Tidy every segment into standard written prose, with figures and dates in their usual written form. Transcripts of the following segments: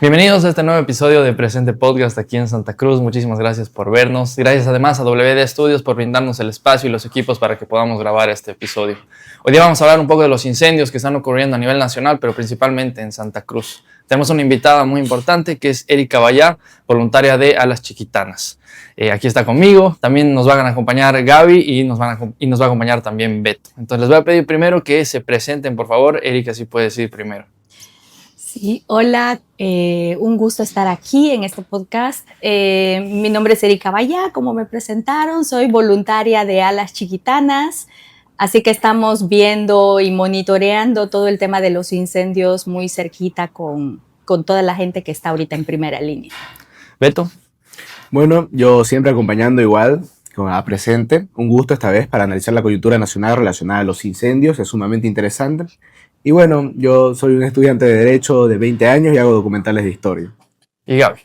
Bienvenidos a este nuevo episodio de Presente Podcast aquí en Santa Cruz. Muchísimas gracias por vernos. Gracias además a WD Studios por brindarnos el espacio y los equipos para que podamos grabar este episodio. Hoy día vamos a hablar un poco de los incendios que están ocurriendo a nivel nacional, pero principalmente en Santa Cruz. Tenemos una invitada muy importante que es Erika Bayá, voluntaria de Alas Chiquitanas. Aquí está conmigo. También nos van a acompañar Gaby y nos va a acompañar también Beto. Entonces les voy a pedir primero que se presenten, por favor. Erika, si puedes ir primero. Sí, hola, un gusto estar aquí en este podcast. Mi nombre es Erika Bayá, como me presentaron, soy voluntaria de Alas Chiquitanas, así que estamos viendo y monitoreando todo el tema de los incendios muy cerquita con toda la gente que está ahorita en primera línea. Beto. Bueno, yo siempre acompañando igual, a Presente, un gusto esta vez para analizar la coyuntura nacional relacionada a los incendios, es sumamente interesante. Y bueno, yo soy un estudiante de Derecho de 20 años y hago documentales de historia. Y Gaby.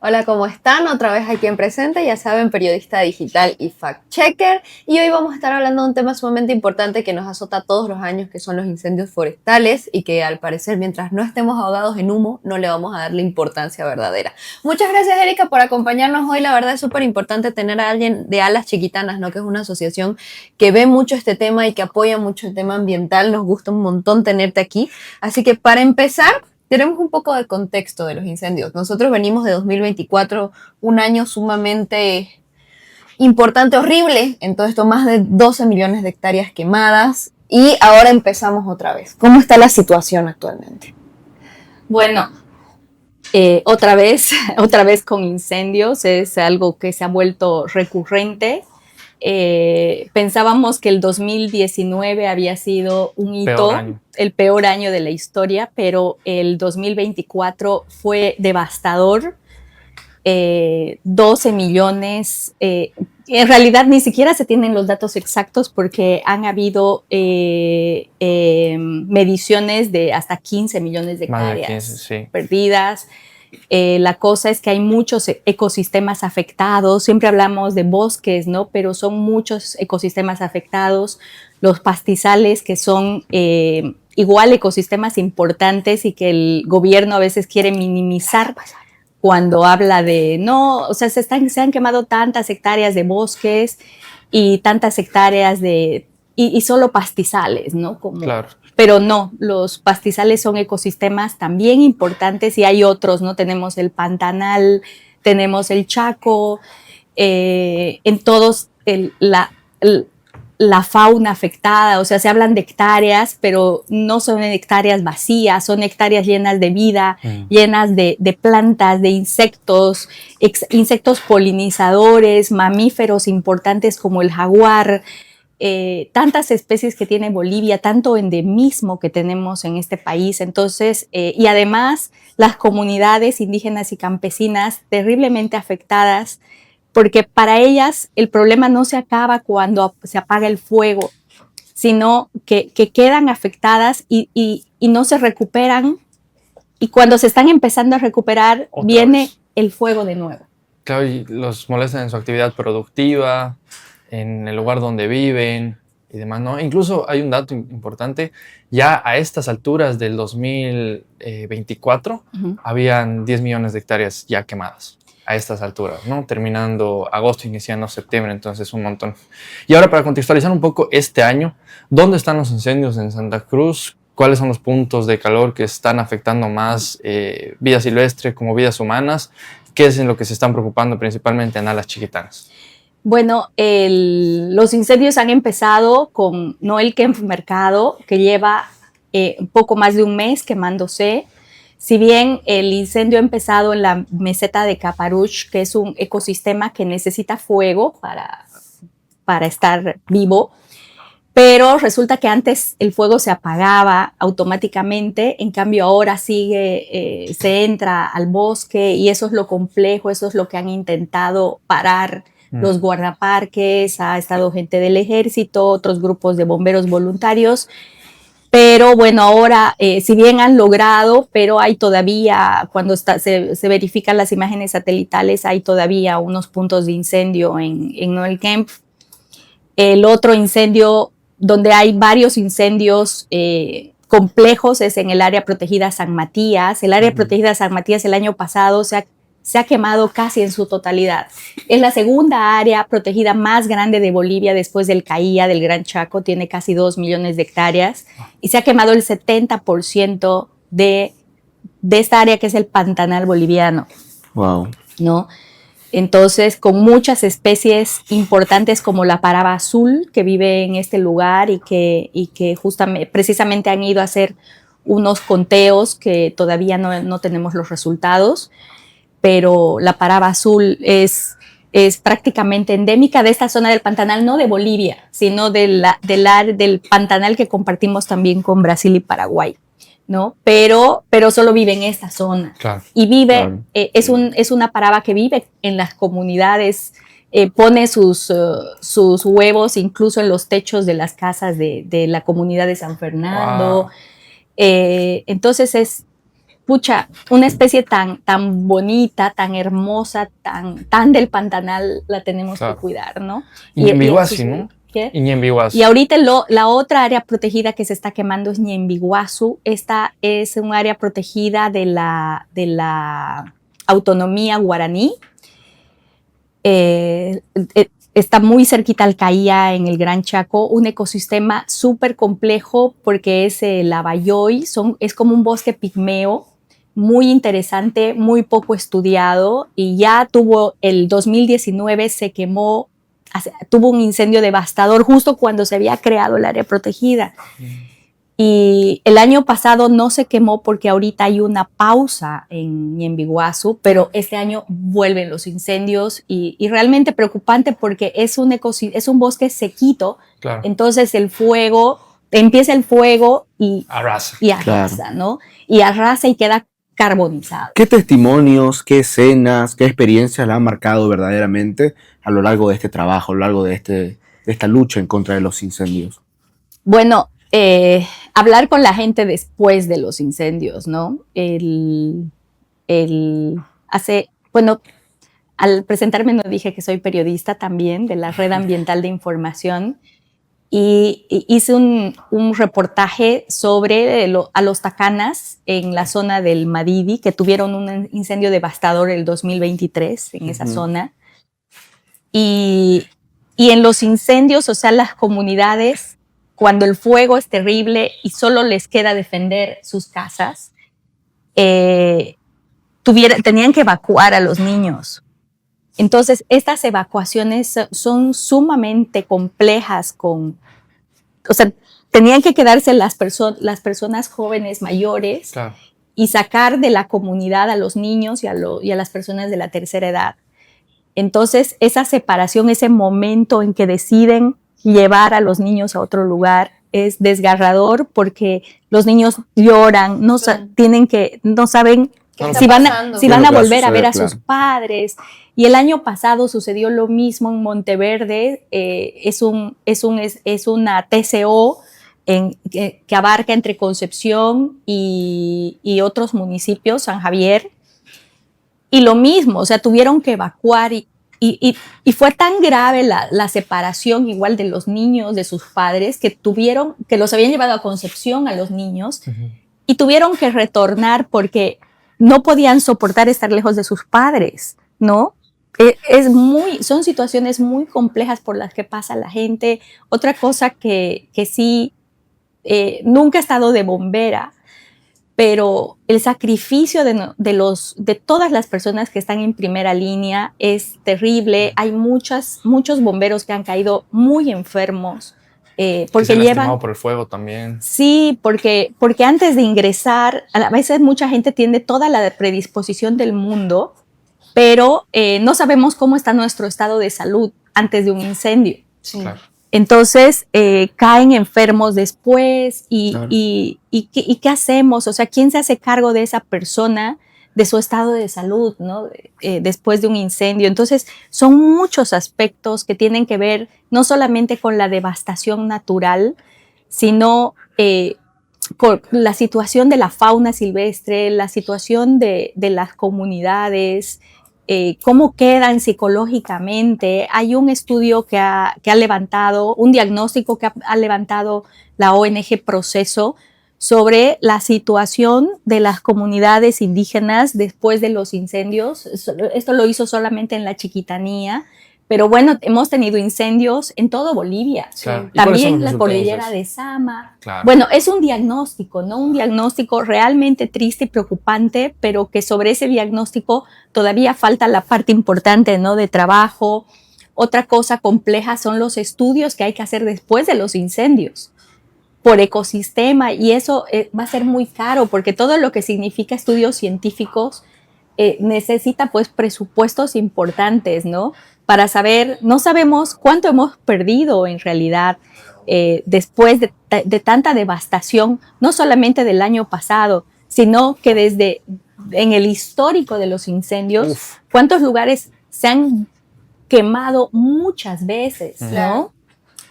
Hola, ¿cómo están? Otra vez aquí en Presente, ya saben, periodista digital y fact-checker. Y hoy vamos a estar hablando de un tema sumamente importante que nos azota todos los años, que son los incendios forestales y que al parecer, mientras no estemos ahogados en humo, no le vamos a dar la importancia verdadera. Muchas gracias, Erika, por acompañarnos hoy. La verdad es súper importante tener a alguien de Alas Chiquitanas, ¿no? Que es una asociación que ve mucho este tema y que apoya mucho el tema ambiental. Nos gusta un montón tenerte aquí. Así que para empezar, tenemos un poco de contexto de los incendios. Nosotros venimos de 2024, un año sumamente importante, horrible. En todo esto, más de 12 millones de hectáreas quemadas. Y ahora empezamos otra vez. ¿Cómo está la situación actualmente? Bueno, otra vez con incendios, es algo que se ha vuelto recurrente. Pensábamos que el 2019 había sido un hito, el peor año de la historia, pero el 2024 fue devastador. 12 millones, en realidad ni siquiera se tienen los datos exactos porque han habido mediciones de hasta 15 millones de hectáreas perdidas. La cosa es que hay muchos ecosistemas afectados, siempre hablamos de bosques, ¿no? Pero son muchos ecosistemas afectados, los pastizales que son igual ecosistemas importantes y que el gobierno a veces quiere minimizar cuando habla de, no, o sea, se han quemado tantas hectáreas de bosques y tantas hectáreas y solo pastizales, ¿no? Claro. Pero no, los pastizales son ecosistemas también importantes y hay otros, ¿no? Tenemos el Pantanal, tenemos el Chaco, en todos la fauna afectada, o sea, se hablan de hectáreas, pero no son hectáreas vacías, son hectáreas llenas de vida, llenas de plantas, de insectos, insectos polinizadores, mamíferos importantes como el jaguar, tantas especies que tiene Bolivia, tanto endemismo que tenemos en este país. Entonces, y además las comunidades indígenas y campesinas terriblemente afectadas, porque para ellas el problema no se acaba cuando se apaga el fuego, sino que quedan afectadas y no se recuperan, y cuando se están empezando a recuperar, viene el fuego de nuevo. Claro, y los molestan en su actividad productiva, en el lugar donde viven y demás, ¿no? Incluso hay un dato importante, ya a estas alturas del 2024 habían 10 millones de hectáreas ya quemadas, a estas alturas, ¿no? Terminando agosto, iniciando septiembre, entonces un montón. Y ahora para contextualizar un poco este año, ¿dónde están los incendios en Santa Cruz? ¿Cuáles son los puntos de calor que están afectando más vida silvestre como vidas humanas? ¿Qué es en lo que se están preocupando principalmente en Alas Chiquitanas? Bueno, los incendios han empezado con Noel Kempf Mercado, que lleva un poco más de un mes quemándose. Si bien el incendio ha empezado en la meseta de Caparuch, que es un ecosistema que necesita fuego para estar vivo, pero resulta que antes el fuego se apagaba automáticamente, en cambio ahora se entra al bosque y eso es lo complejo, eso es lo que han intentado parar los guardaparques, ha estado gente del ejército, otros grupos de bomberos voluntarios, pero bueno, ahora si bien han logrado, pero hay todavía, cuando se verifican las imágenes satelitales, hay todavía unos puntos de incendio en Noel Kempf. El otro incendio, donde hay varios incendios complejos es en el área protegida San Matías. El área protegida San Matías el año pasado se ha quemado casi en su totalidad. Es la segunda área protegida más grande de Bolivia después del CAIA, del Gran Chaco, tiene casi 2 millones de hectáreas y se ha quemado el 70% de esta área que es el Pantanal boliviano. Wow. ¿No? Entonces, con muchas especies importantes como la paraba azul que vive en este lugar y que justamente, precisamente han ido a hacer unos conteos que todavía no tenemos los resultados, pero la paraba azul es prácticamente endémica de esta zona del Pantanal, no de Bolivia, sino del Pantanal que compartimos también con Brasil y Paraguay, ¿no? Pero solo vive en esta zona. Claro. Y vive, es una paraba que vive en las comunidades, pone sus huevos incluso en los techos de las casas de la comunidad de San Fernando. Wow. Entonces es, pucha, una especie tan bonita, tan hermosa, tan del Pantanal, la tenemos que cuidar, ¿no? Ñembyguazi, ¿no? ¿Qué? Y Ñembyguazi. Y ahorita la otra área protegida que se está quemando es Ñembyguazu. Esta es un área protegida de la autonomía guaraní. Está muy cerquita al CAIA en el Gran Chaco, un ecosistema súper complejo porque es el Abayoy, es como un bosque pigmeo, muy interesante, muy poco estudiado y ya el 2019 se quemó, tuvo un incendio devastador justo cuando se había creado el área protegida. Y el año pasado no se quemó porque ahorita hay una pausa en Ñembyguazu, pero este año vuelven los incendios y realmente preocupante porque es un bosque sequito, Claro. entonces empieza el fuego y Arrasa. arrasa, ¿no? Y arrasa y queda carbonizado. ¿Qué testimonios, qué escenas, qué experiencias la han marcado verdaderamente a lo largo de este trabajo, a lo largo de esta lucha en contra de los incendios? Bueno, hablar con la gente después de los incendios, ¿no? Al presentarme no dije que soy periodista también de la Red Ambiental de Información y hice un reportaje sobre a los tacanas en la zona del Madidi, que tuvieron un incendio devastador el 2023 en esa zona. Y en los incendios, o sea, las comunidades, cuando el fuego es terrible y solo les queda defender sus casas, tenían que evacuar a los niños. Entonces, estas evacuaciones son sumamente complejas tenían que quedarse las personas jóvenes mayores, claro, y sacar de la comunidad a los niños y a las personas de la tercera edad. Entonces, esa separación, ese momento en que deciden llevar a los niños a otro lugar es desgarrador porque los niños lloran, no saben si van a volver a ver a sus padres. Y el año pasado sucedió lo mismo en Monteverde, es una TCO que abarca entre Concepción y otros municipios, San Javier, y lo mismo, o sea, tuvieron que evacuar y fue tan grave la separación igual de los niños, de sus padres, que los habían llevado a Concepción a los niños, y tuvieron que retornar no podían soportar estar lejos de sus padres, ¿no? Son situaciones muy complejas por las que pasa la gente. Otra cosa que sí, nunca he estado de bombera, pero el sacrificio de todas las personas que están en primera línea es terrible. Hay muchos bomberos que han caído muy enfermos. Porque se lastimado por el fuego también. Sí, porque antes de ingresar, a veces mucha gente tiene toda la predisposición del mundo, pero no sabemos cómo está nuestro estado de salud antes de un incendio. Sí. Claro. Entonces caen enfermos después Claro. y ¿qué hacemos? O sea, ¿quién se hace cargo de esa persona, de su estado de salud, ¿no? Después de un incendio? Entonces, son muchos aspectos que tienen que ver no solamente con la devastación natural, sino con la situación de la fauna silvestre, la situación de las comunidades, cómo quedan psicológicamente. Hay un estudio que ha levantado, un diagnóstico que ha levantado la ONG Proceso sobre la situación de las comunidades indígenas después de los incendios. Esto lo hizo solamente en la Chiquitanía, pero bueno, hemos tenido incendios en todo Bolivia. Claro. ¿Y cuáles son También los la resultados cordillera de de Sama. Claro. Bueno, es un diagnóstico, ¿no? Un diagnóstico realmente triste y preocupante, pero que sobre ese diagnóstico todavía falta la parte importante, ¿no? De trabajo. Otra cosa compleja son los estudios que hay que hacer después de los incendios por ecosistema, y eso va a ser muy caro porque todo lo que significa estudios científicos necesita pues presupuestos importantes, ¿no? Para saber, no sabemos cuánto hemos perdido en realidad después de tanta devastación, no solamente del año pasado, sino que desde en el histórico de los incendios, cuántos lugares se han quemado muchas veces, ¿no? Claro.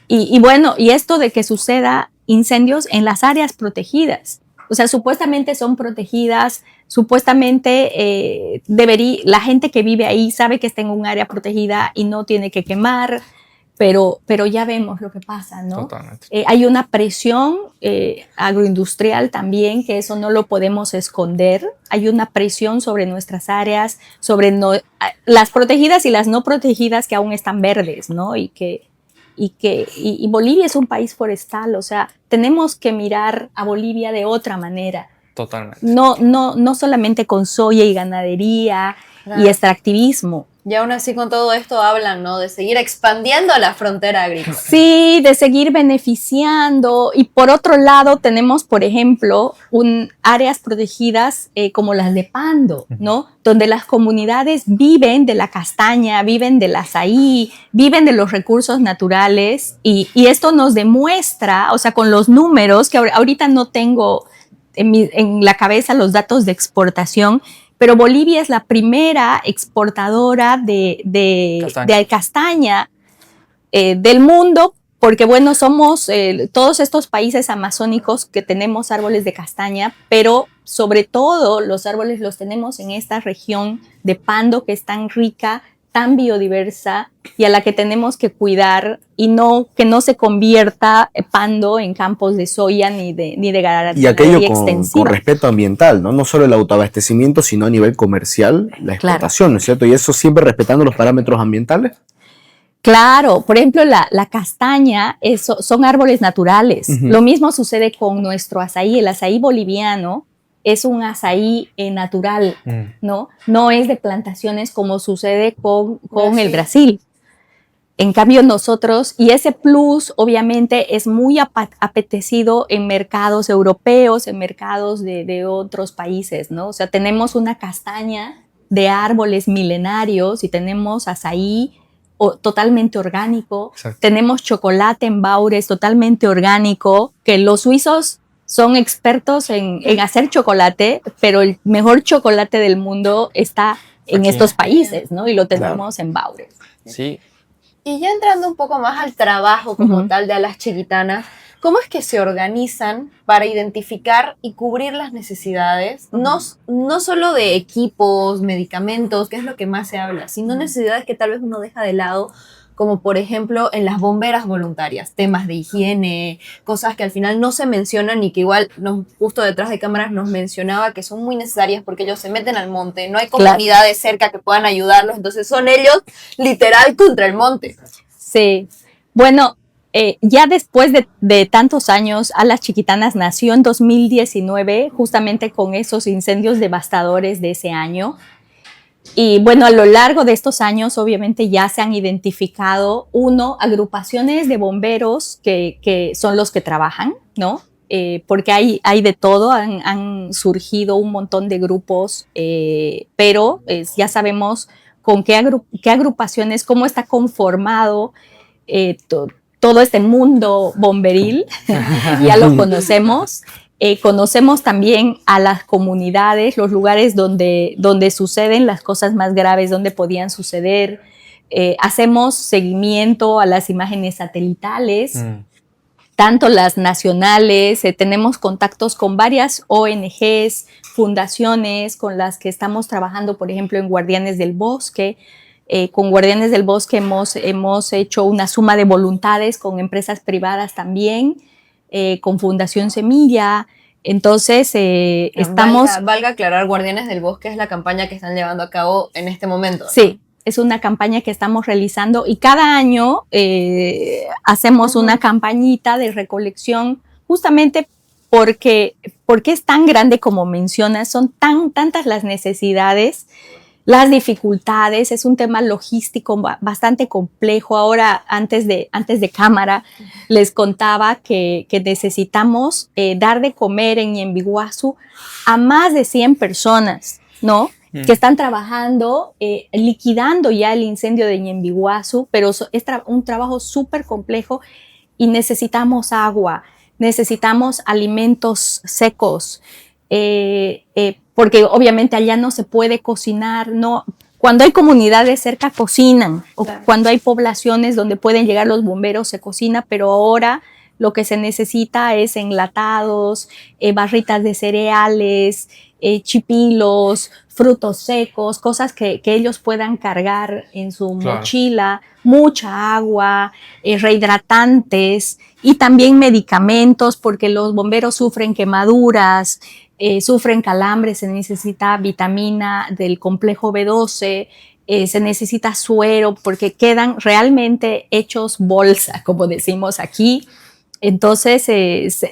Y bueno, y esto de que suceda incendios en las áreas protegidas. O sea, supuestamente son protegidas, supuestamente la gente que vive ahí sabe que está en un área protegida y no tiene que quemar, pero ya vemos lo que pasa, ¿no? Totalmente. Hay una presión agroindustrial también, que eso no lo podemos esconder. Hay una presión sobre nuestras áreas, sobre las protegidas y las no protegidas que aún están verdes, ¿no? Y Bolivia es un país forestal, o sea, tenemos que mirar a Bolivia de otra manera. Totalmente. No solamente con soya y ganadería Claro. y extractivismo. Y aún así con todo esto hablan, ¿no? De seguir expandiendo la frontera agrícola. Sí, de seguir beneficiando. Y por otro lado tenemos, por ejemplo, áreas protegidas como las de Pando, ¿no? Donde las comunidades viven de la castaña, viven del azaí, viven de los recursos naturales. Y esto nos demuestra, o sea, con los números, que ahorita no tengo en la cabeza los datos de exportación, pero Bolivia es la primera exportadora de castaña del mundo, porque bueno, somos todos estos países amazónicos que tenemos árboles de castaña, pero sobre todo los árboles los tenemos en esta región de Pando, que es tan rica, tan biodiversa, y a la que tenemos que cuidar, y que no se convierta Pando en campos de soya ni de ganadería Y aquello extensiva. con respeto ambiental, ¿no? No solo el autoabastecimiento, sino a nivel comercial, la explotación, ¿no es cierto? Y eso siempre respetando los parámetros ambientales. Claro, por ejemplo, la castaña son árboles naturales. Lo mismo sucede con nuestro azaí. El azaí boliviano es un azaí natural, ¿no? No es de plantaciones como sucede con el Brasil. En cambio nosotros, y ese plus obviamente es muy apetecido en mercados europeos, en mercados de otros países, ¿no? O sea, tenemos una castaña de árboles milenarios y tenemos azaí totalmente orgánico. Exacto. Tenemos chocolate en Baures totalmente orgánico, que los suizos son expertos en hacer chocolate, pero el mejor chocolate del mundo está en estos países, ¿no? Y lo tenemos en Baures. Sí. Y ya entrando un poco más al trabajo como tal de A las Chiquitanas, ¿cómo es que se organizan para identificar y cubrir las necesidades? No solo de equipos, medicamentos, que es lo que más se habla, sino necesidades que tal vez uno deja de lado, como por ejemplo en las bomberas voluntarias, temas de higiene, cosas que al final no se mencionan y que igual justo detrás de cámaras nos mencionaba que son muy necesarias porque ellos se meten al monte, no hay comunidades cerca que puedan ayudarlos, entonces son ellos literal contra el monte. Sí, bueno, ya después de tantos años, A las Chiquitanas nació en 2019, justamente con esos incendios devastadores de ese año. Y bueno, a lo largo de estos años, obviamente ya se han identificado, agrupaciones de bomberos que son los que trabajan, ¿no? Porque hay de todo, han surgido un montón de grupos, pero ya sabemos con qué agrupaciones, cómo está conformado todo este mundo bomberil, ya lo conocemos. Conocemos también a las comunidades, los lugares donde suceden las cosas más graves, donde podían suceder. Hacemos seguimiento a las imágenes satelitales, tanto las nacionales, tenemos contactos con varias ONGs, fundaciones con las que estamos trabajando, por ejemplo, en Guardianes del Bosque. Con Guardianes del Bosque hemos hecho una suma de voluntades con empresas privadas también, con Fundación Semilla, Entonces, estamos... Valga aclarar, Guardianes del Bosque es la campaña que están llevando a cabo en este momento. Sí, es una campaña que estamos realizando y cada año hacemos una campañita de recolección justamente porque es tan grande como mencionas, son tantas las necesidades, las dificultades, es un tema logístico bastante complejo. Ahora, antes de cámara, les contaba que necesitamos dar de comer en Ñembiguazú a más de 100 personas, ¿no? Que están trabajando, liquidando ya el incendio de Ñembiguazú, pero es un trabajo súper complejo y necesitamos agua, necesitamos alimentos secos, porque obviamente allá no se puede cocinar, no. Cuando hay comunidades cerca cocinan, o cuando hay poblaciones donde pueden llegar los bomberos se cocina, pero ahora lo que se necesita es enlatados, barritas de cereales, chipilos, frutos secos, cosas que ellos puedan cargar en su mochila, mucha agua, rehidratantes y también medicamentos, porque los bomberos sufren quemaduras, sufren calambres, se necesita vitamina del complejo B12, se necesita suero, porque quedan realmente hechos bolsa, como decimos aquí. Entonces,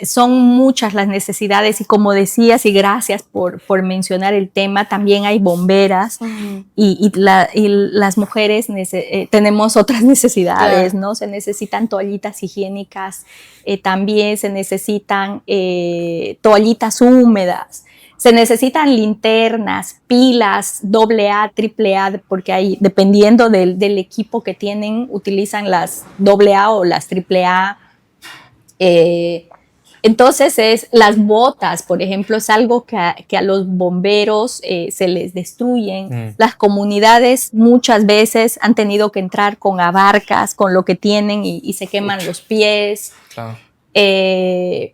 son muchas las necesidades y como decías, y gracias por mencionar el tema, también hay bomberas y las mujeres tenemos otras necesidades, ¿no? Se necesitan toallitas higiénicas, también se necesitan toallitas húmedas, se necesitan linternas, pilas AA, AAA, porque hay, dependiendo del equipo que tienen, utilizan las AA o las AAA. Entonces las botas, por ejemplo, es algo que a los bomberos se les destruyen. Las comunidades muchas veces han tenido que entrar con abarcas, con lo que tienen y se queman los pies. Claro.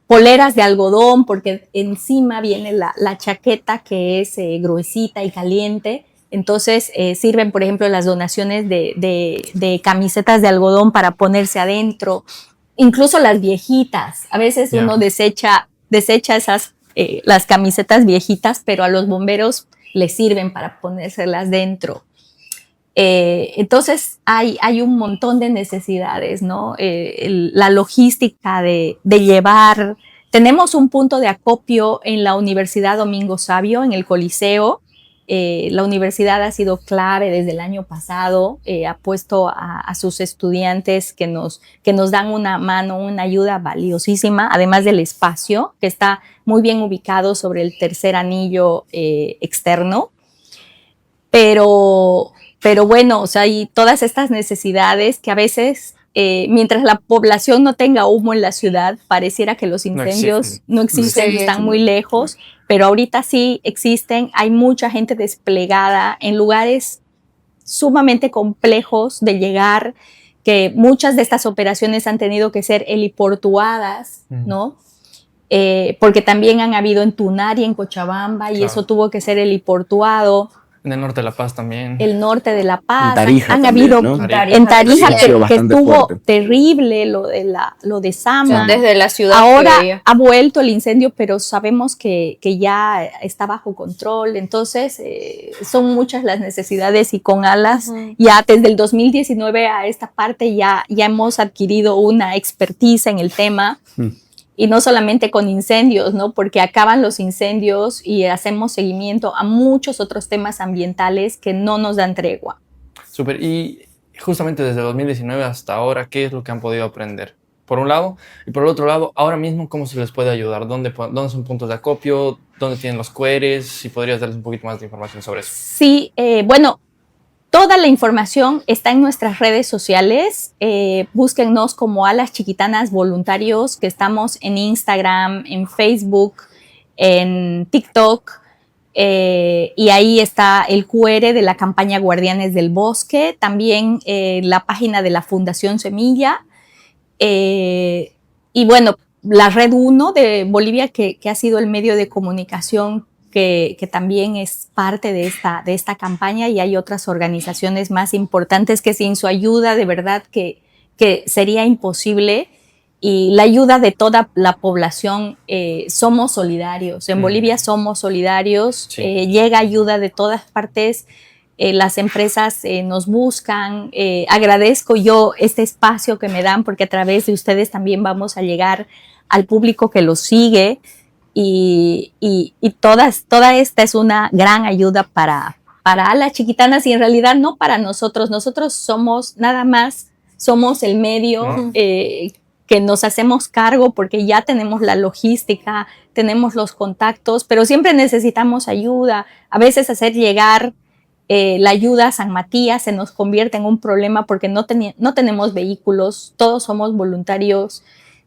Poleras de algodón, porque encima viene la chaqueta que es gruesita y caliente. Entonces sirven, por ejemplo, las donaciones de camisetas de algodón para ponerse adentro. Incluso las viejitas, a veces uno desecha esas, las camisetas viejitas, pero a los bomberos les sirven para ponérselas dentro. Entonces hay un montón de necesidades, ¿no? La logística de llevar. Tenemos un punto de acopio en la Universidad Domingo Savio, en el Coliseo. La universidad ha sido clave desde el año pasado, ha puesto a sus estudiantes que nos dan una mano, una ayuda valiosísima, además del espacio, que está muy bien ubicado sobre el tercer anillo externo. Pero bueno, o sea, hay todas estas necesidades que a veces, mientras la población no tenga humo en la ciudad, pareciera que los incendios no existen, están muy lejos. Pero ahorita sí existen, hay mucha gente desplegada en lugares sumamente complejos de llegar, que muchas de estas operaciones han tenido que ser heliportuadas, ¿no? Porque también han habido en Tunari, en Cochabamba, y eso tuvo que ser heliportuado. En el norte de La Paz también. El norte de La Paz. En Tarija han también, habido, ¿no? En Tarija, que estuvo fuerte. terrible lo de Sama. O sea, desde la ciudad. Ahora ha vuelto el incendio, pero sabemos que ya está bajo control. Entonces, son muchas las necesidades y con Alas, ya desde el 2019 a esta parte ya hemos adquirido una expertise en el tema. Y no solamente con incendios, ¿no? Porque acaban los incendios y hacemos seguimiento a muchos otros temas ambientales que no nos dan tregua. Súper. Y justamente desde 2019 hasta ahora, ¿qué es lo que han podido aprender? Por un lado. Y por el otro lado, ahora mismo, ¿cómo se les puede ayudar? ¿Dónde son puntos de acopio? ¿Dónde tienen los QRs? Si podrías darles un poquito más de información sobre eso. Sí, bueno, toda la información está en nuestras redes sociales. Búsquennos como Alas Chiquitanas Voluntarios, que estamos en Instagram, en Facebook, en TikTok. Y ahí está el QR de la campaña Guardianes del Bosque. También la página de la Fundación Semilla. Y bueno, la Red 1 de Bolivia, que ha sido el medio de comunicación que también es parte de esta campaña, y hay otras organizaciones más importantes que sin su ayuda de verdad que sería imposible. y la ayuda de toda la población. Somos solidarios. En Bolivia somos solidarios. Sí. Llega ayuda de todas partes. Las empresas nos buscan. Agradezco yo este espacio que me dan porque a través de ustedes también vamos a llegar al público que los sigue y toda esta es una gran ayuda para las chiquitanas y en realidad no para nosotros. Nosotros somos nada más, somos el medio que nos hacemos cargo porque ya tenemos la logística, tenemos los contactos, pero siempre necesitamos ayuda. A veces hacer llegar la ayuda a San Matías se nos convierte en un problema porque no tenemos vehículos, todos somos voluntarios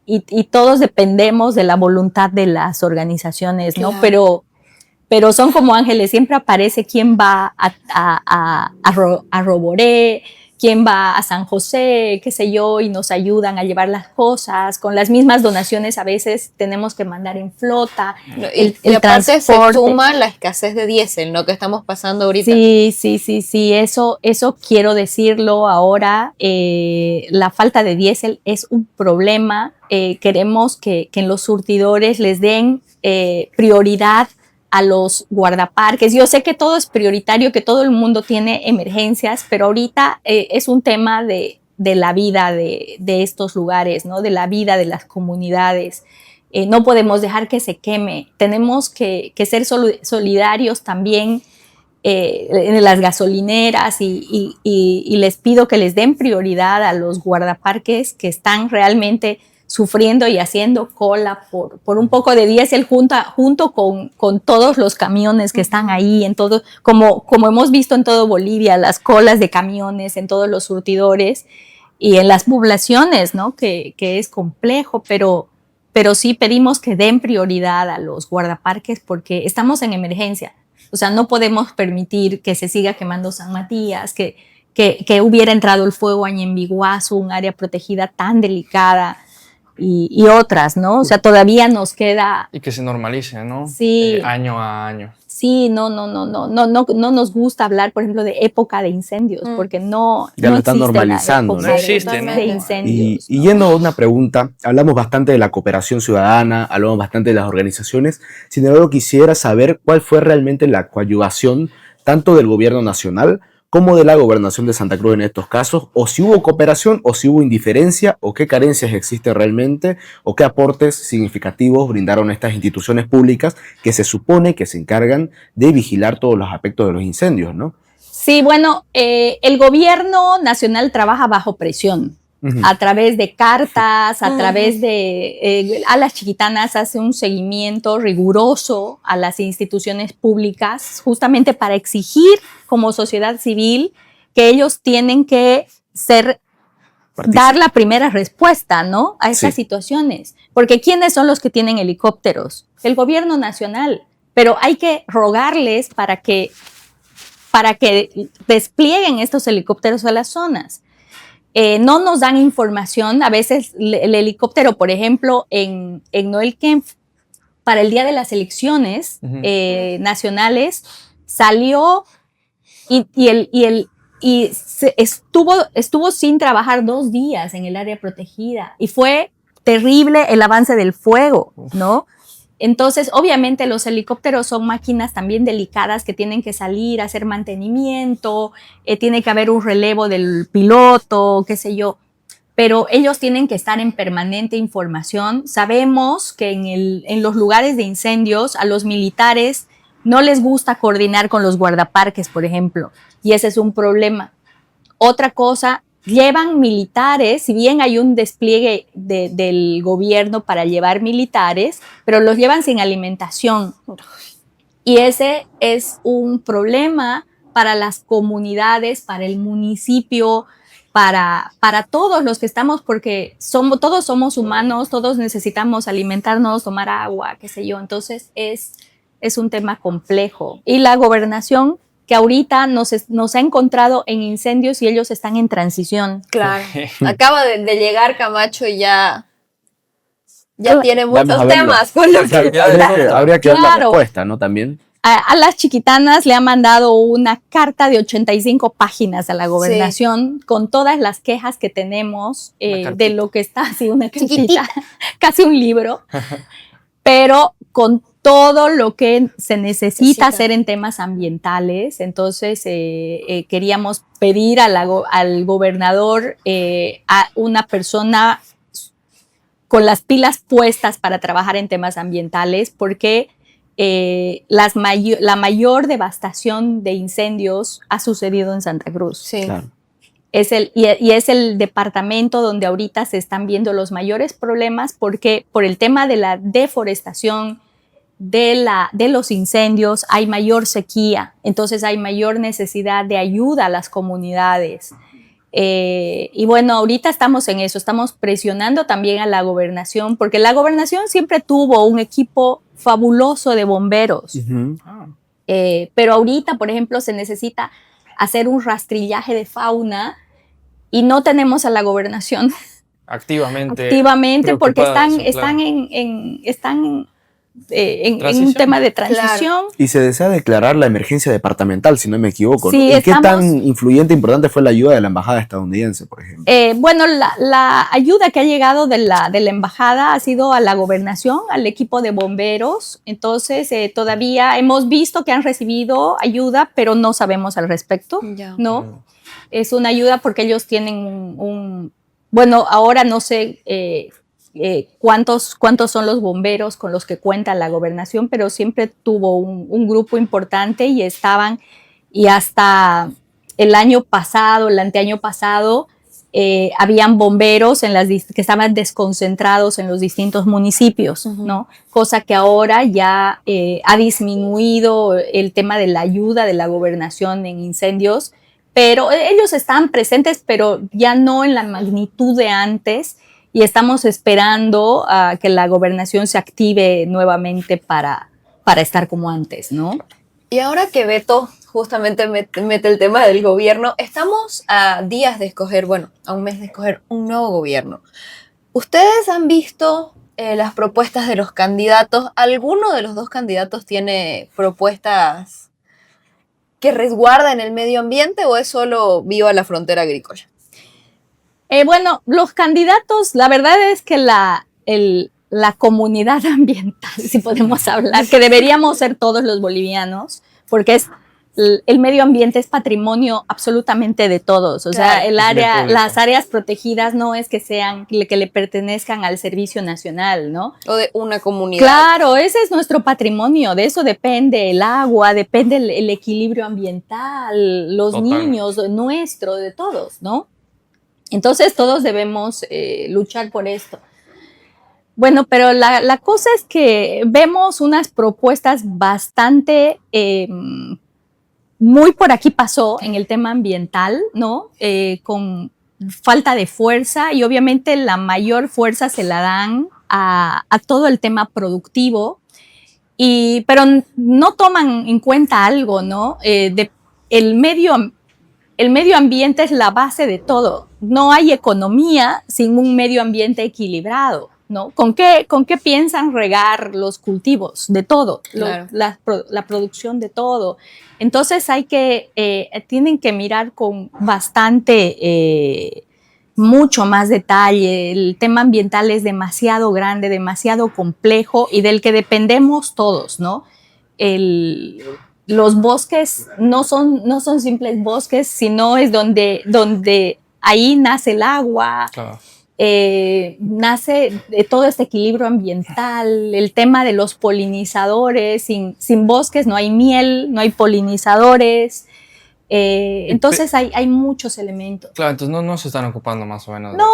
y todos dependemos de la voluntad de las organizaciones, ¿no? Claro. Pero son como ángeles, siempre aparece quién va a Roboré, quién va a San José, qué sé yo, y nos ayudan a llevar las cosas. Con las mismas donaciones a veces tenemos que mandar en flota. Y aparte se suma la escasez de diésel, ¿no? Que estamos pasando ahorita. Sí, eso quiero decirlo ahora. La falta de diésel es un problema. Queremos que en los surtidores les den prioridad a los guardaparques. Yo sé que todo es prioritario, que todo el mundo tiene emergencias, pero ahorita es un tema de la vida de estos lugares, ¿no? De la vida de las comunidades. No podemos dejar que se queme. Tenemos que ser solidarios también en las gasolineras y les pido que les den prioridad a los guardaparques que están realmente sufriendo y haciendo cola por un poco de diésel junto con todos los camiones que están ahí, en todo, como hemos visto en todo Bolivia, las colas de camiones en todos los surtidores y en las poblaciones, ¿no? Que es complejo, pero sí pedimos que den prioridad a los guardaparques porque estamos en emergencia. O sea, no podemos permitir que se siga quemando San Matías, que hubiera entrado el fuego a Ñembiguazú, un área protegida tan delicada. Y otras, ¿no? O sea, todavía nos queda... Y que se normalice, ¿no? Sí. Año a año. Sí, no nos gusta hablar, por ejemplo, de época de incendios, porque ya lo están normalizando, ¿no? No existe, ¿no? De incendios. Y yendo a una pregunta, hablamos bastante de la cooperación ciudadana, hablamos bastante de las organizaciones, sin embargo quisiera saber cuál fue realmente la coadyuvación tanto del gobierno nacional como de la gobernación de Santa Cruz en estos casos, o si hubo cooperación, o si hubo indiferencia, o qué carencias existen realmente, o qué aportes significativos brindaron estas instituciones públicas que se supone que se encargan de vigilar todos los aspectos de los incendios, ¿no? Sí, bueno, el gobierno nacional trabaja bajo presión. A través de cartas, a través de... a las chiquitanas hace un seguimiento riguroso a las instituciones públicas, justamente para exigir como sociedad civil que ellos tienen que dar la primera respuesta, ¿no? A estas situaciones. Porque ¿quiénes son los que tienen helicópteros? El gobierno nacional. Pero hay que rogarles para que desplieguen estos helicópteros a las zonas. No nos dan información. A veces el helicóptero, por ejemplo, en Noelquén, para el día de las elecciones nacionales, salió estuvo sin trabajar 2 días en el área protegida y fue terrible el avance del fuego, ¿no? Entonces, obviamente los helicópteros son máquinas también delicadas que tienen que salir a hacer mantenimiento, tiene que haber un relevo del piloto, qué sé yo, pero ellos tienen que estar en permanente información. Sabemos que en los lugares de incendios a los militares no les gusta coordinar con los guardaparques, por ejemplo, y ese es un problema. Otra cosa, llevan militares, si bien hay un despliegue del gobierno para llevar militares, pero los llevan sin alimentación. Y ese es un problema para las comunidades, para el municipio, para todos los que estamos, porque todos somos humanos, todos necesitamos alimentarnos, tomar agua, qué sé yo. Entonces es un tema complejo. Y la gobernación, que ahorita nos ha encontrado en incendios y ellos están en transición. Claro. Acaba de llegar Camacho y ya tiene muchos temas. Habría que dar la respuesta, ¿no? También. a las chiquitanas le ha mandado una carta de 85 páginas a la gobernación con todas las quejas que tenemos de lo que está así, una cartita, casi un libro, pero con todo lo que se necesita hacer en temas ambientales. Entonces queríamos pedir al gobernador a una persona con las pilas puestas para trabajar en temas ambientales, porque la mayor devastación de incendios ha sucedido en Santa Cruz. Sí. Claro. Es el departamento donde ahorita se están viendo los mayores problemas, porque por el tema de la deforestación, de los incendios, hay mayor sequía, entonces hay mayor necesidad de ayuda a las comunidades. Y bueno, ahorita estamos en eso, estamos presionando también a la gobernación, porque la gobernación siempre tuvo un equipo fabuloso de bomberos, pero ahorita, por ejemplo, se necesita hacer un rastrillaje de fauna y no tenemos a la gobernación activamente porque están en un tema de transición. Y se desea declarar la emergencia departamental, si no me equivoco, ¿no? Sí, ¿Y qué tan influyente e importante fue la ayuda de la embajada estadounidense, por ejemplo? Bueno, la ayuda que ha llegado de la embajada ha sido a la gobernación, al equipo de bomberos. Entonces, todavía hemos visto que han recibido ayuda, pero no sabemos al respecto, ¿no? Es una ayuda porque ellos tienen bueno, ahora no sé cuántos son los bomberos con los que cuenta la gobernación, pero siempre tuvo un grupo importante y hasta el año pasado, el anteaño pasado, habían bomberos que estaban desconcentrados en los distintos municipios, ¿no? Cosa que ahora ya ha disminuido el tema de la ayuda de la gobernación en incendios, pero ellos están presentes, pero ya no en la magnitud de antes. Y estamos esperando a que la gobernación se active nuevamente para estar como antes, ¿no? Y ahora que Beto justamente mete el tema del gobierno, estamos a días de escoger, a un mes de escoger un nuevo gobierno. ¿Ustedes han visto las propuestas de los candidatos? ¿Alguno de los dos candidatos tiene propuestas que resguardan el medio ambiente o es solo viva la frontera agrícola? Bueno, los candidatos, la verdad es que la comunidad ambiental, si podemos hablar, que deberíamos ser todos los bolivianos, porque el medio ambiente es patrimonio absolutamente de todos. O sea, las áreas protegidas no es que le pertenezcan al Servicio Nacional, ¿no? O de una comunidad. Claro, ese es nuestro patrimonio, de eso depende el agua, depende el equilibrio ambiental, los niños, nuestro, de todos, ¿no? Entonces todos debemos luchar por esto. Bueno, pero la cosa es que vemos unas propuestas bastante, muy por aquí pasó en el tema ambiental, ¿no? Con falta de fuerza, y obviamente la mayor fuerza se la dan a todo el tema productivo, pero no toman en cuenta algo, ¿no? El medio ambiente es la base de todo. No hay economía sin un medio ambiente equilibrado, ¿no? ¿Con qué piensan regar los cultivos? De todo, claro. La producción de todo. Entonces tienen que mirar con mucho más detalle. El tema ambiental es demasiado grande, demasiado complejo y del que dependemos todos, ¿no? Los bosques no son simples bosques, sino es donde ahí nace el agua, claro. Nace de todo este equilibrio ambiental, el tema de los polinizadores. Sin bosques no hay miel, no hay polinizadores. Entonces hay muchos elementos. Claro, entonces no se están ocupando más o menos. No.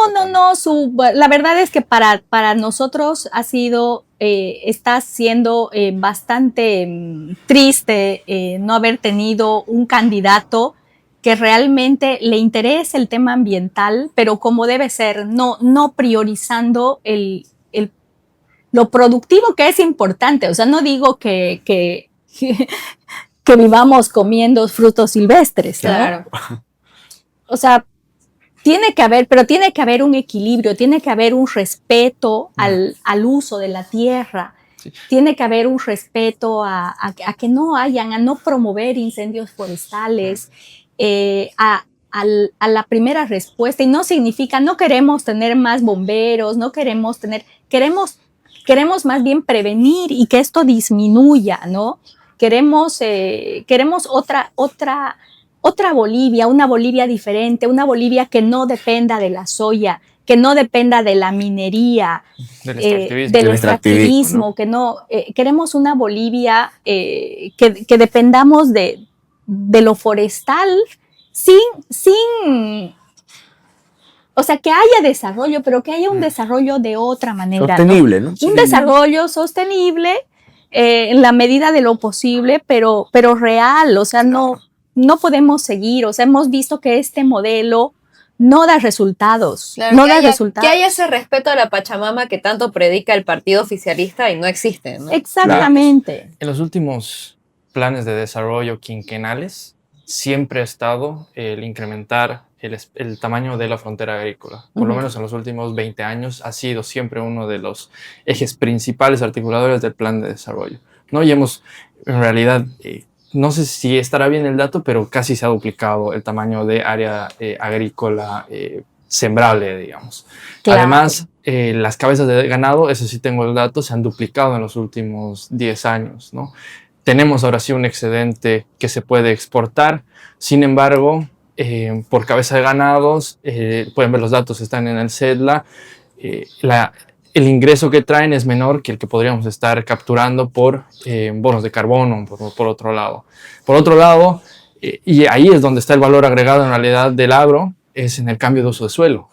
La verdad es que para nosotros está siendo bastante triste no haber tenido un candidato que realmente le interese el tema ambiental, pero como debe ser, no priorizando lo productivo, que es importante. O sea, no digo que vivamos comiendo frutos silvestres, ¿no? Claro. O sea, tiene que haber un equilibrio, tiene que haber un respeto al uso de la tierra. Sí. Tiene que haber un respeto a que no hayan, a no promover incendios forestales, a la primera respuesta. Y no significa, no queremos tener más bomberos, no queremos tener, queremos más bien prevenir y que esto disminuya, ¿no? Queremos otra Bolivia, una Bolivia diferente, una Bolivia que no dependa de la soya, que no dependa de la minería, del extractivismo, ¿no? Que no, queremos una Bolivia que dependamos de lo forestal sin, o sea, que haya desarrollo, pero que haya un desarrollo de otra manera. Sostenible, ¿no? Un desarrollo sostenible en la medida de lo posible, pero real, o sea, no podemos seguir, o sea, hemos visto que este modelo no da resultados. Claro, no que da haya, resultados. Que haya ese respeto a la Pachamama que tanto predica el partido oficialista y no existe, ¿no? Exactamente. Claro. En los últimos planes de desarrollo quinquenales siempre ha estado el incrementar el tamaño de la frontera agrícola. Por lo menos en los últimos 20 años ha sido siempre uno de los ejes principales articuladores del plan de desarrollo, ¿no? Y hemos, en realidad, no sé si estará bien el dato, pero casi se ha duplicado el tamaño de área agrícola sembrable, digamos. Claro. Además, las cabezas de ganado, eso sí tengo el dato, se han duplicado en los últimos 10 años, ¿no? Tenemos ahora sí un excedente que se puede exportar. Sin embargo, por cabeza de ganados, pueden ver los datos, están en el CEDLA, el ingreso que traen es menor que el que podríamos estar capturando por bonos de carbono, por otro lado. Por otro lado, y ahí es donde está el valor agregado en realidad del agro, es en el cambio de uso de suelo.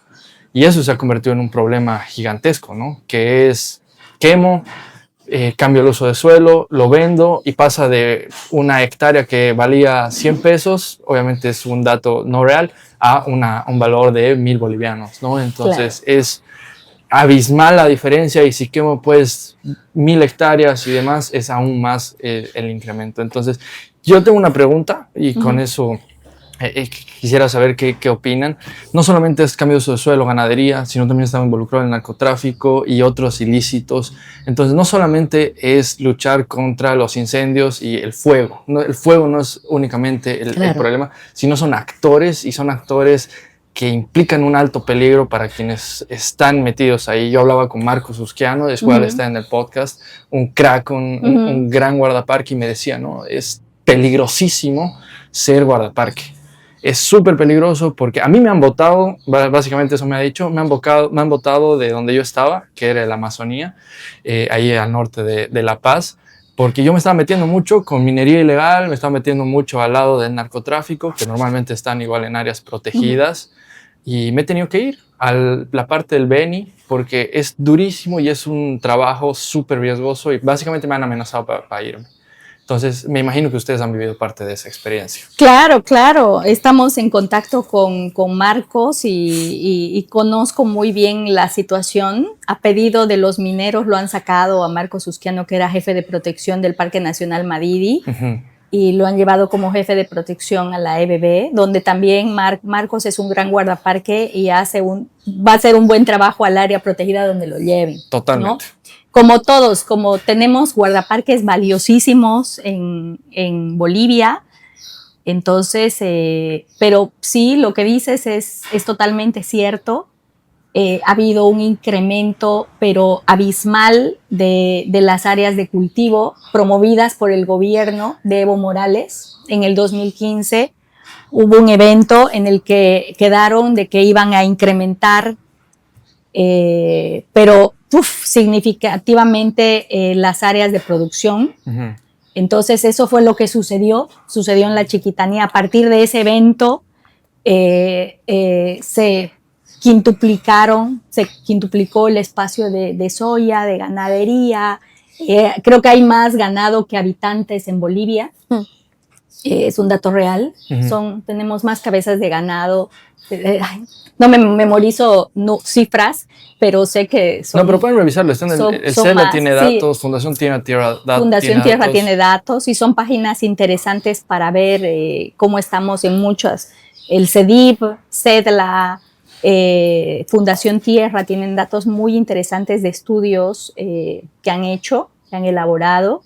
Y eso se ha convertido en un problema gigantesco, ¿no? Que es quemo, cambio el uso de suelo, lo vendo y pasa de una hectárea que valía 100 pesos, obviamente es un dato no real, a un valor de 1,000 bolivianos, ¿no? Entonces es abismal la diferencia y si quemo pues 1,000 hectáreas y demás es aún más el incremento. Entonces yo tengo una pregunta y con eso quisiera saber qué opinan. No solamente es cambio de uso de suelo, ganadería, sino también está involucrado el narcotráfico y otros ilícitos. Entonces no solamente es luchar contra los incendios y el fuego. No, el fuego no es únicamente el problema, sino son actores y son actores que implican un alto peligro para quienes están metidos ahí. Yo hablaba con Marcos Usquiano, después está en el podcast, un crack, un gran guardaparque, y me decía, no, es peligrosísimo ser guardaparque. Es súper peligroso porque a mí me han votado, básicamente eso me ha dicho, me han votado de donde yo estaba, que era la Amazonía, ahí al norte de La Paz, porque yo me estaba metiendo mucho con minería ilegal, me estaba metiendo mucho al lado del narcotráfico, que normalmente están igual en áreas protegidas, y me he tenido que ir a la parte del Beni, porque es durísimo y es un trabajo súper riesgoso, y básicamente me han amenazado para irme. Entonces, me imagino que ustedes han vivido parte de esa experiencia. Claro. Estamos en contacto con Marcos y conozco muy bien la situación. A pedido de los mineros lo han sacado a Marcos Usquiano, que era jefe de protección del Parque Nacional Madidi, y lo han llevado como jefe de protección a la EBB, donde también Marcos es un gran guardaparque y va a hacer un buen trabajo al área protegida donde lo lleven. Totalmente. ¿No? Como todos, como tenemos guardaparques valiosísimos en Bolivia, entonces, pero sí, lo que dices es totalmente cierto. Ha habido un incremento, pero abismal, de las áreas de cultivo promovidas por el gobierno de Evo Morales. En el 2015 hubo un evento en el que quedaron de que iban a incrementar, pero significativamente las áreas de producción. Entonces eso fue lo que sucedió en la Chiquitanía. A partir de ese evento se quintuplicó el espacio de soya, de ganadería. Creo que hay más ganado que habitantes en Bolivia. Es un dato real. Tenemos más cabezas de ganado. No me memorizo cifras, pero sé que son... No, pero pueden revisarlo. El CELA tiene datos, Fundación Tierra tiene datos, y son páginas interesantes para ver cómo estamos en muchas. El CEDIP, CEDLA, Fundación Tierra tienen datos muy interesantes de estudios que han hecho que han elaborado.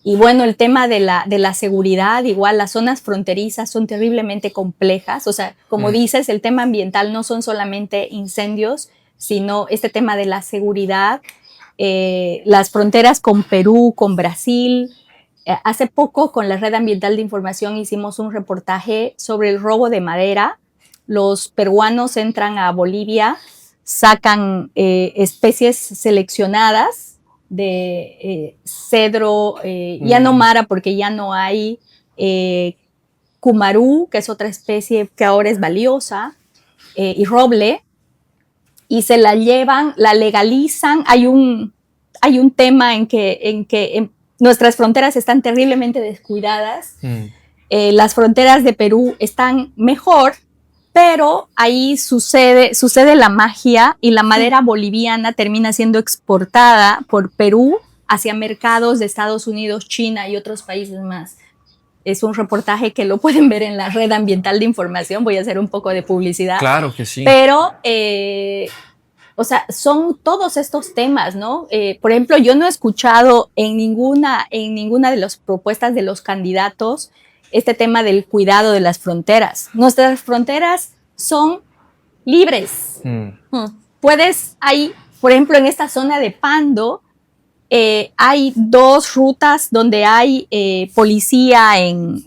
Y bueno, el tema de la seguridad, igual las zonas fronterizas son terriblemente complejas. O sea, como dices, el tema ambiental no son solamente incendios, sino este tema de la seguridad, las fronteras con Perú, con Brasil. Hace poco con la Red Ambiental de Información hicimos un reportaje sobre el robo de madera. Los peruanos entran a Bolivia, sacan especies seleccionadas de cedro, Yanomara, porque ya no hay, cumarú, que es otra especie que ahora es valiosa, y roble, y se la llevan, la legalizan. Hay un tema en que nuestras fronteras están terriblemente descuidadas. Las fronteras de Perú están mejor, pero ahí sucede la magia y la madera boliviana termina siendo exportada por Perú hacia mercados de Estados Unidos, China y otros países más. Es un reportaje que lo pueden ver en la Red Ambiental de Información. Voy a hacer un poco de publicidad. Claro que sí. Pero, o sea, son todos estos temas, ¿no? Por ejemplo, yo no he escuchado en ninguna de las propuestas de los candidatos este tema del cuidado de las fronteras. Nuestras fronteras son libres. Puedes, por ejemplo, en esta zona de Pando, hay 2 rutas donde hay policía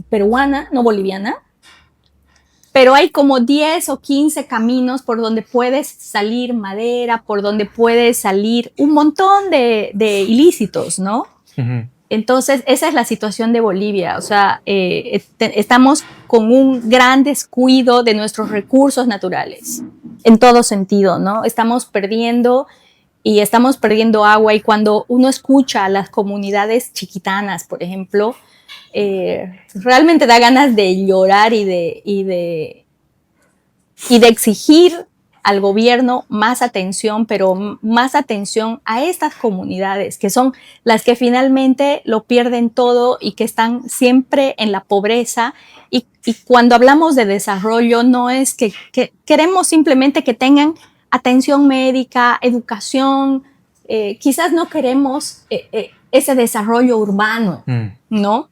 peruana, no boliviana, pero hay como 10 o 15 caminos por donde puedes salir madera, por donde puedes salir un montón de ilícitos, ¿no? Entonces, esa es la situación de Bolivia. O sea, estamos con un gran descuido de nuestros recursos naturales, en todo sentido, ¿no? Estamos perdiendo agua, y cuando uno escucha a las comunidades chiquitanas, por ejemplo, realmente da ganas de llorar y de exigir al gobierno más atención, pero más atención a estas comunidades, que son las que finalmente lo pierden todo y que están siempre en la pobreza. Y cuando hablamos de desarrollo, no es que queremos simplemente que tengan atención médica, educación, quizás no queremos ese desarrollo urbano, ¿no?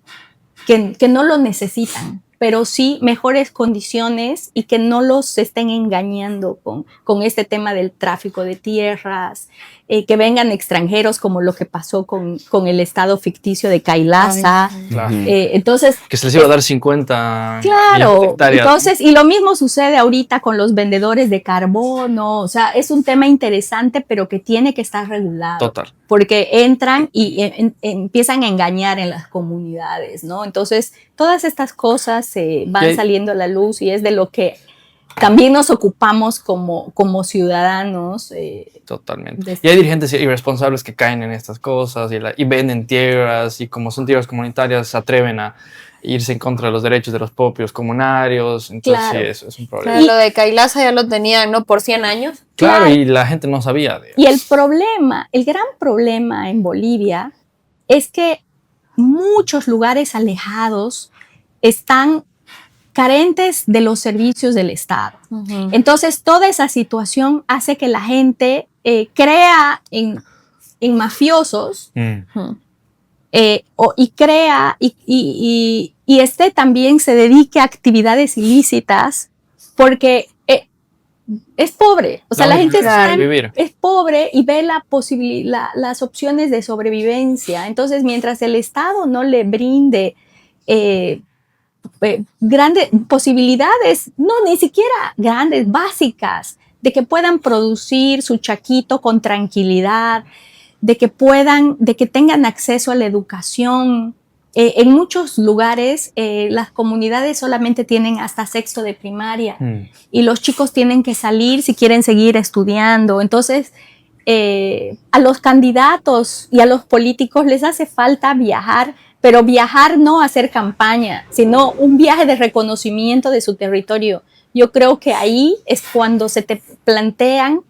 Que no lo necesitan, pero sí mejores condiciones y que no los estén engañando con este tema del tráfico de tierras, que vengan extranjeros como lo que pasó con el estado ficticio de Kailasa. Claro. Entonces, que se les iba a dar 50 claro, hectáreas. Entonces, y lo mismo sucede ahorita con los vendedores de carbono. O sea, es un tema interesante, pero que tiene que estar regulado. Total. Porque entran y empiezan a engañar en las comunidades, ¿no? Entonces, todas estas cosas van saliendo a la luz, y es de lo que también nos ocupamos como ciudadanos. Totalmente. Y hay dirigentes irresponsables que caen en estas cosas y venden tierras, y como son tierras comunitarias se atreven a irse en contra de los derechos de los propios comunarios. Entonces Claro. sí, eso es un problema. Lo de Kailasa ya lo tenían, ¿no? Por 100 años. Claro, y la gente no sabía de eso. Y el gran problema en Bolivia es que muchos lugares alejados están carentes de los servicios del Estado. Entonces, toda esa situación hace que la gente crea en mafiosos, y también se dedique a actividades ilícitas, porque es pobre. O sea, la gente es pobre y ve las opciones de sobrevivencia. Entonces, mientras el Estado no le brinde grandes posibilidades, no, ni siquiera grandes, básicas, de que puedan producir su chaquito con tranquilidad, de que tengan acceso a la educación. En muchos lugares las comunidades solamente tienen hasta 6º de primaria, y los chicos tienen que salir si quieren seguir estudiando. Entonces, a los candidatos y a los políticos les hace falta viajar, pero viajar no a hacer campaña, sino un viaje de reconocimiento de su territorio. Yo creo que ahí es cuando se te plantean,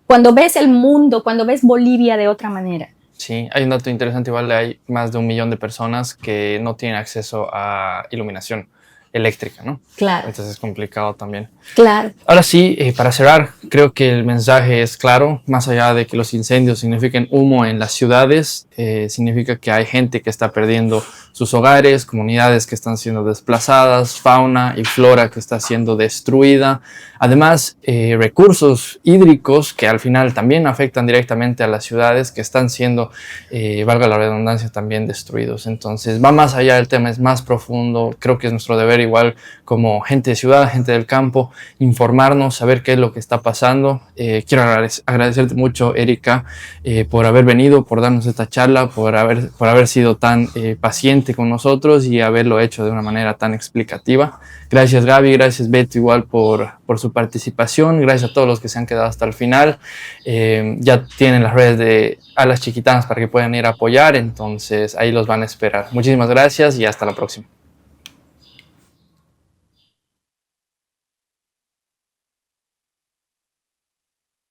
cuando ves el mundo, cuando ves Bolivia de otra manera. Sí, hay un dato interesante, igual hay más de 1 millón de personas que no tienen acceso a iluminación. eléctrica, ¿no? Claro, Entonces es complicado también. claro. Ahora sí, para cerrar, creo que el mensaje es claro, más allá de que los incendios signifiquen humo en las ciudades, significa que hay gente que está perdiendo sus hogares, comunidades que están siendo desplazadas, fauna y flora que está siendo destruida, además recursos hídricos que al final también afectan directamente a las ciudades que están siendo, valga la redundancia, también destruidos. Entonces va más allá del tema, es más profundo, creo que es nuestro deber igual como gente de ciudad, gente del campo, informarnos, saber qué es lo que está pasando. Quiero agradecerte mucho, Erika, por haber venido, por darnos esta charla, por haber sido tan paciente con nosotros y haberlo hecho de una manera tan explicativa. Gracias, Gaby, gracias, Beto, igual por su participación. Gracias a todos los que se han quedado hasta el final. Ya tienen las redes de Alas Chiquitanas para que puedan ir a apoyar, entonces ahí los van a esperar. Muchísimas gracias y hasta la próxima.